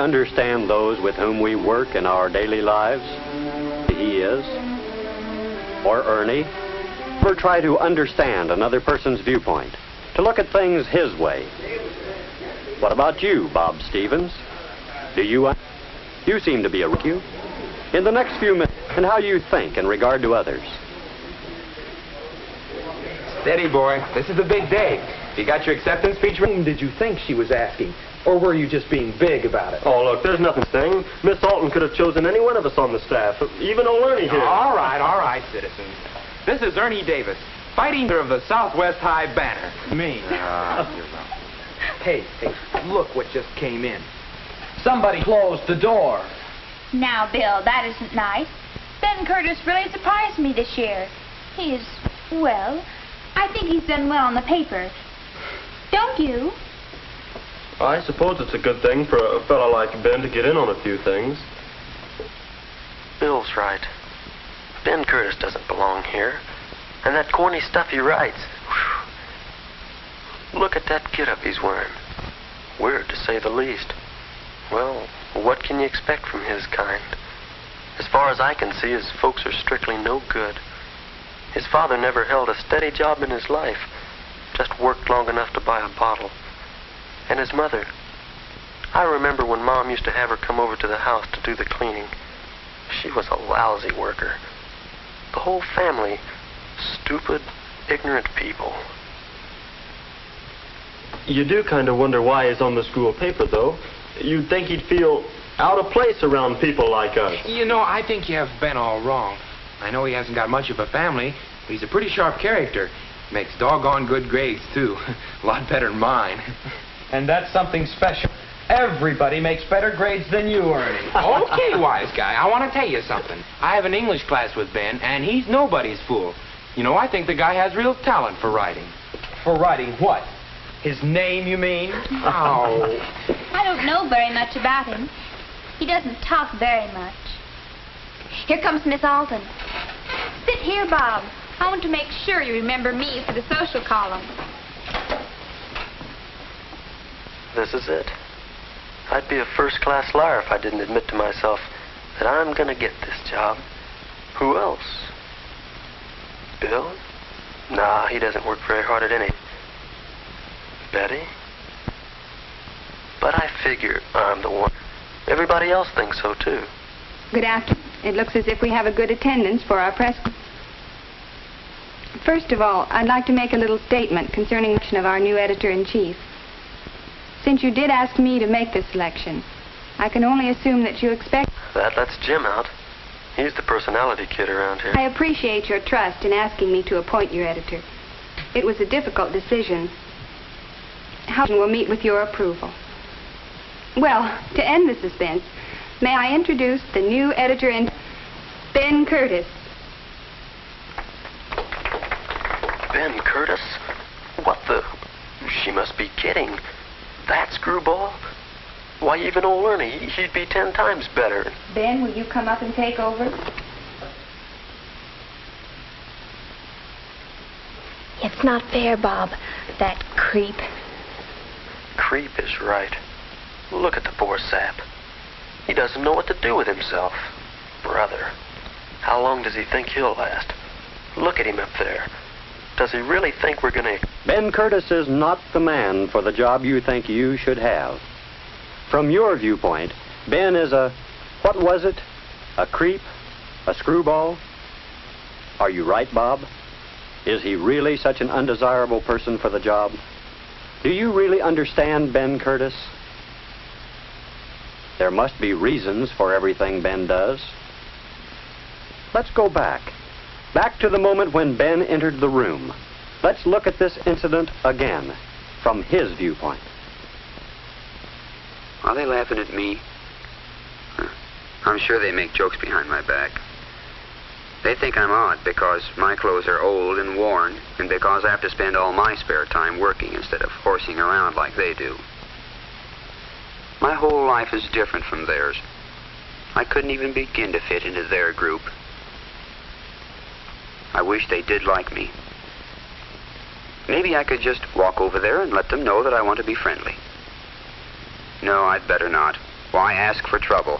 understand those with whom we work in our daily lives? He is, or Ernie, ever try to understand another person's viewpoint, to look at things his way? What about you, Bob Stevens? Do you seem to be a Rick? In the next few minutes, and how you think in regard to others. Steady, boy. This is a big day. You got your acceptance speech? Whom did you think she was asking? Or were you just being big about it? Oh, look, there's nothing saying. Miss Alton could have chosen any one of us on the staff, even old Ernie here. All right, citizens. This is Ernie Davis, fighting leader of the Southwest High Banner. Me. Hey, look what just came in. Somebody closed the door. Now, Bill, that isn't nice. Ben Curtis really surprised me this year. He is, well, I think he's done well on the paper. Don't you? I suppose it's a good thing for a fellow like Ben to get in on a few things. Bill's right. Ben Curtis doesn't belong here. And that corny stuff he writes. Whew. Look at that get-up he's wearing. Weird, to say the least. Well, what can you expect from his kind? As far as I can see, his folks are strictly no good. His father never held a steady job in his life. Just worked long enough to buy a bottle. And his mother. I remember when Mom used to have her come over to the house to do the cleaning. She was a lousy worker. The whole family, stupid, ignorant people. You do kind of wonder why he's on the school paper, though. You'd think he'd feel out of place around people like us. You know, I think you have Ben all wrong. I know he hasn't got much of a family, but he's a pretty sharp character. Makes doggone good grades, too. A lot better than mine. And that's something special. Everybody makes better grades than you, Ernie. Okay, wise guy, I want to tell you something. I have an English class with Ben, and he's nobody's fool. You know, I think the guy has real talent for writing. For writing what? His name, you mean? Oh. I don't know very much about him. He doesn't talk very much. Here comes Miss Alton. Sit here, Bob. I want to make sure you remember me for the social column. This is it. I'd be a first-class liar if I didn't admit to myself that I'm gonna get this job. Who else? Bill? Nah, he doesn't work very hard at anything. Betty? But I figure I'm the one. Everybody else thinks so, too. Good afternoon. It looks as if we have a good attendance for our press. First of all, I'd like to make a little statement concerning the selection of our new editor-in-chief. Since you did ask me to make this selection, I can only assume that you expect... That lets Jim out. He's the personality kid around here. I appreciate your trust in asking me to appoint your editor. It was a difficult decision. How will meet with your approval. Well, to end the suspense, may I introduce the new editor-in... Ben Curtis. Ben Curtis? What the... She must be kidding. That screwball? Why, even old Ernie, he'd be 10 times better. Ben, will you come up and take over? It's not fair, Bob. That creep. Creep is right. Look at the poor sap. He doesn't know what to do with himself. Brother, how long does he think he'll last? Look at him up there. Does he really think we're gonna... Ben Curtis is not the man for the job you think you should have. From your viewpoint, Ben is a... what was it? A creep? A screwball? Are you right, Bob? Is he really such an undesirable person for the job? Do you really understand Ben Curtis? There must be reasons for everything Ben does. Let's go back. Back to the moment when Ben entered the room. Let's look at this incident again, from his viewpoint. Are they laughing at me? I'm sure they make jokes behind my back. They think I'm odd because my clothes are old and worn, and because I have to spend all my spare time working instead of horsing around like they do. My whole life is different from theirs. I couldn't even begin to fit into their group. I wish they did like me. Maybe I could just walk over there and let them know that I want to be friendly. No, I'd better not. Why ask for trouble?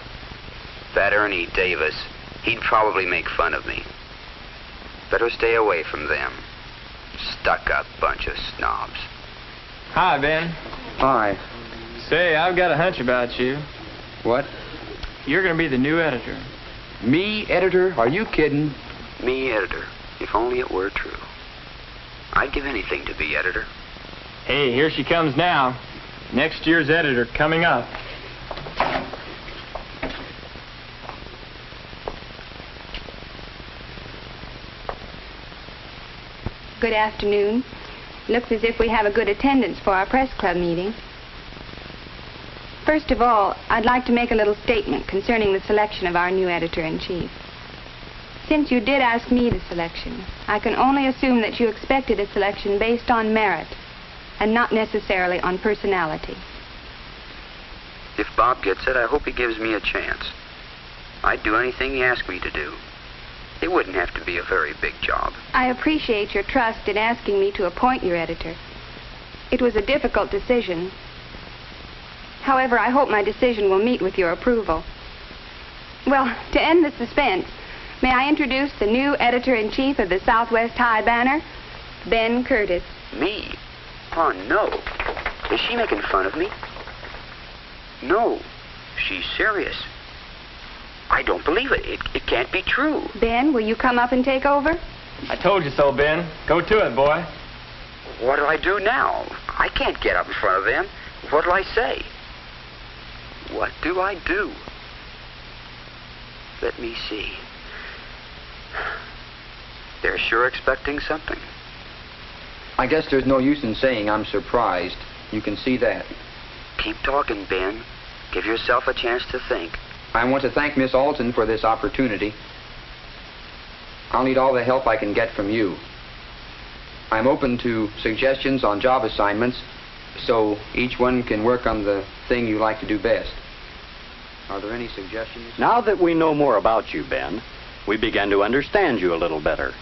That Ernie Davis, he'd probably make fun of me. Better stay away from them. Stuck-up bunch of snobs. Hi, Ben. Hi. Say, I've got a hunch about you. What? You're going to be the new editor. Me, editor? Are you kidding? Me, editor. If only it were true. I'd give anything to be editor. Hey, here she comes now. Next year's editor coming up. Good afternoon. Looks as if we have a good attendance for our press club meeting. First of all, I'd like to make a little statement concerning the selection of our new editor-in-chief. Since you did ask me the selection, I can only assume that you expected a selection based on merit and not necessarily on personality. If Bob gets it, I hope he gives me a chance. I'd do anything he asked me to do. It wouldn't have to be a very big job. I appreciate your trust in asking me to appoint your editor. It was a difficult decision. However, I hope my decision will meet with your approval. Well, to end the suspense, may I introduce the new editor-in-chief of the Southwest High Banner, Ben Curtis. Me? Oh, no. Is she making fun of me? No. She's serious. I don't believe it. It can't be true. Ben, will you come up and take over? I told you so, Ben. Go to it, boy. What do I do now? I can't get up in front of them. What do I say? What do I do? Let me see. They're sure expecting something. I guess there's no use in saying I'm surprised. You can see that. Keep talking, Ben. Give yourself a chance to think. I want to thank Miss Alton for this opportunity. I'll need all the help I can get from you. I'm open to suggestions on job assignments, so each one can work on the thing you like to do best. Are there any suggestions? Now that we know more about you, Ben, we begin to understand you a little better.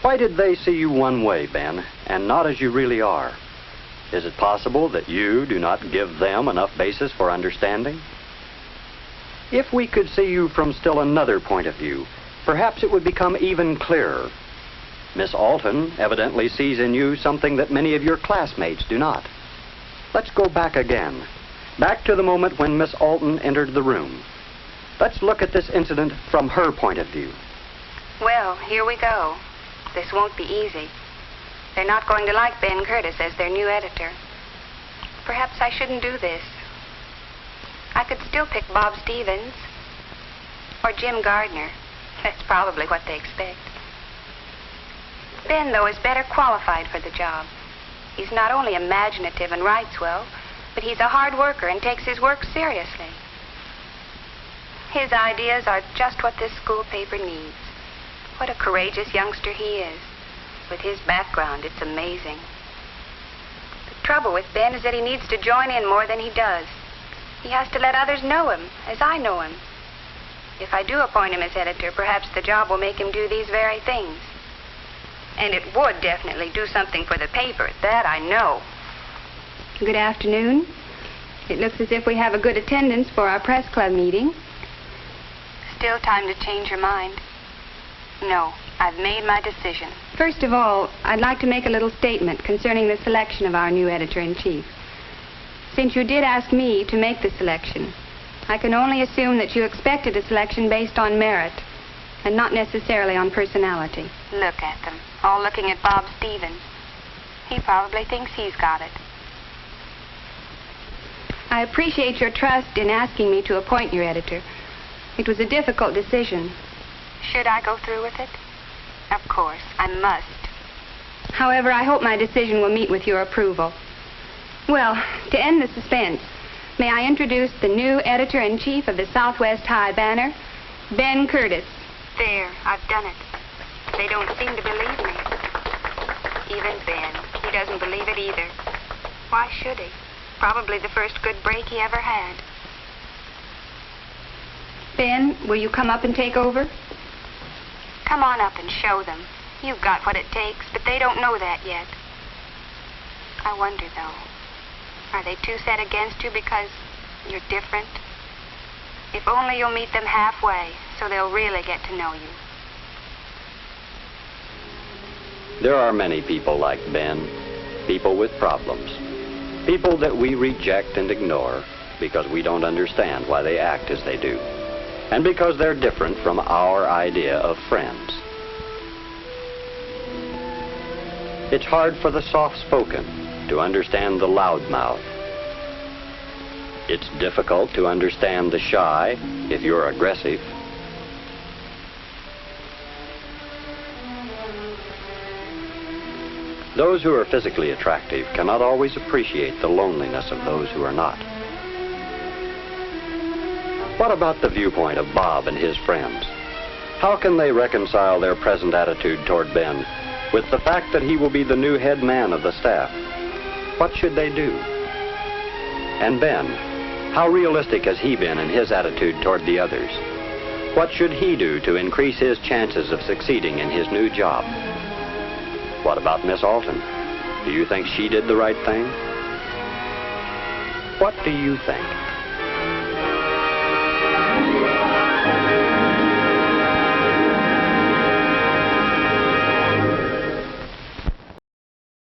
Why did they see you one way, Ben, and not as you really are? Is it possible that you do not give them enough basis for understanding? If we could see you from still another point of view, perhaps it would become even clearer. Miss Alton evidently sees in you something that many of your classmates do not. Let's go back again. Back to the moment when Miss Alton entered the room. Let's look at this incident from her point of view. Well, here we go. This won't be easy. They're not going to like Ben Curtis as their new editor. Perhaps I shouldn't do this. I could still pick Bob Stevens or Jim Gardner. That's probably what they expect. Ben, though, is better qualified for the job. He's not only imaginative and writes well, but he's a hard worker and takes his work seriously. His ideas are just what this school paper needs. What a courageous youngster he is. With his background, it's amazing. The trouble with Ben is that he needs to join in more than he does. He has to let others know him, as I know him. If I do appoint him as editor, perhaps the job will make him do these very things. And it would definitely do something for the paper, that I know. Good afternoon. It looks as if we have a good attendance for our press club meeting. Still time to change your mind. No, I've made my decision. First of all, I'd like to make a little statement concerning the selection of our new editor-in-chief. Since you did ask me to make the selection, I can only assume that you expected a selection based on merit and not necessarily on personality. Look at them, all looking at Bob Stevens. He probably thinks he's got it. I appreciate your trust in asking me to appoint your editor. It was a difficult decision. Should I go through with it? Of course, I must. However, I hope my decision will meet with your approval. Well, to end the suspense, may I introduce the new editor-in-chief of the Southwest High Banner, Ben Curtis. There, I've done it. They don't seem to believe me. Even Ben, he doesn't believe it either. Why should he? Probably the first good break he ever had. Ben, will you come up and take over? Come on up and show them. You've got what it takes, but they don't know that yet. I wonder, though, are they too set against you because you're different? If only you'll meet them halfway, so they'll really get to know you. There are many people like Ben, people with problems, people that we reject and ignore because we don't understand why they act as they do, and because they're different from our idea of friends. It's hard for the soft-spoken to understand the loudmouth. It's difficult to understand the shy if you're aggressive. Those who are physically attractive cannot always appreciate the loneliness of those who are not. What about the viewpoint of Bob and his friends? How can they reconcile their present attitude toward Ben with the fact that he will be the new head man of the staff? What should they do? And Ben, how realistic has he been in his attitude toward the others? What should he do to increase his chances of succeeding in his new job? What about Miss Alton? Do you think she did the right thing? What do you think?